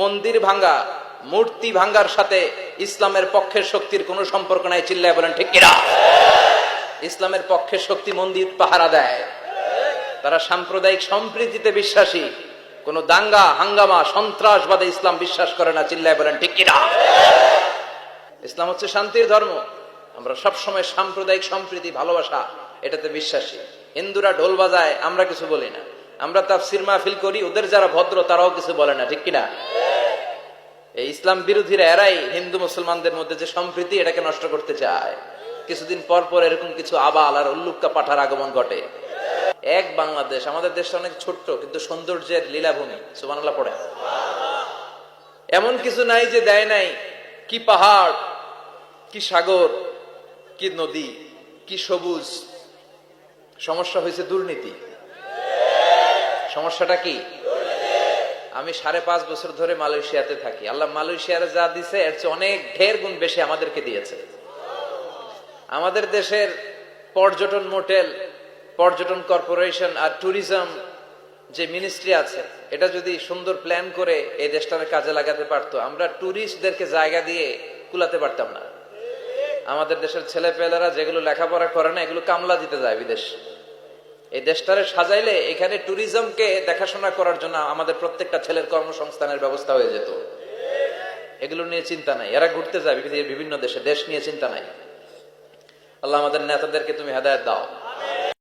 মন্দির ভাঙ্গা, মূর্তি ভাঙ্গার সাথে ইসলামের পক্ষের শক্তির কোনো সম্পর্ক নাই। চিল্লায় বলেন ঠিক কিনা? ইসলামের পক্ষের শক্তি মন্দির পাহারা দেয়। তারা সাম্প্রদায়িক সম্প্রীতিতে বিশ্বাসী, কোন দাঙ্গা হাঙ্গামা সন্ত্রাসবাদে ইসলাম বিশ্বাস করে না। চিল্লায় বলেন ঠিক কিনা? ইসলাম হচ্ছে শান্তির ধর্ম। আমরা সবসময় সাম্প্রদায়িক সম্প্রীতি, ভালোবাসা, এটাতে বিশ্বাসী। হিন্দুরা ঢোল বাজায়, আমরা কিছু বলি না। আমরা তাফসীর মাহফিল করি, ওদের যারা ভদ্র তারাও কিছু বলে না। ঠিক কিনা? এই ইসলাম বিরোধীরা এরাই হিন্দু মুসলমানদের মধ্যে যে সম্প্রীতি, এটাকে নষ্ট করতে চায়। কিছুদিন পর পর এরকম কিছু আবাল আর উল্লুক্কা পাঠার আগমন ঘটে। এক বাংলাদেশ, আমাদের দেশটা অনেক ছোট্ট কিন্তু সৌন্দর্যের লীলাভূমি। সুবহানাল্লাহ পড়ে। এমন কিছু নাই যে দেয় নাই। কি পাহাড়, কি সাগর, কি নদী, কি সবুজ। সমস্যা হয়েছে দুর্নীতি। সমস্যাটা কি? আমি 5.5 বছর ধরে মালয়েশিয়াতে থাকি। আল্লাহ মালয়েশিয়ার যা দিছে এর চেয়ে অনেক ঢের গুণ বেশি আমাদেরকে দিয়েছে। আমাদের দেশের পর্যটন মোটেল, পর্যটন কর্পোরেশন আর ট্যুরিজম যে মিনিস্ট্রি আছে, এটা যদি সুন্দর প্ল্যান করে এই দেশটাকে কাজে লাগাতে পারতো, আমরা ট্যুরিস্টদেরকে জায়গা দিয়ে কুলাতে পারতাম না। আমাদের দেশের ছেলে পেলেরা যেগুলো লেখাপড়া করে না, এগুলো কামলা দিতে যায় বিদেশ। এই দেশটারে সাজাইলে এখানে ট্যুরিজমকে দেখাশোনা করার জন্য আমাদের প্রত্যেকটা ছেলের কর্মসংস্থানের ব্যবস্থা হয়ে যেত। এগুলো নিয়ে চিন্তা নাই। এরা ঘুরতে যায় বিভিন্ন দেশে, দেশ নিয়ে চিন্তা নাই। আল্লাহ আমাদের নেতাদেরকে তুমি হেদায়েত দাও।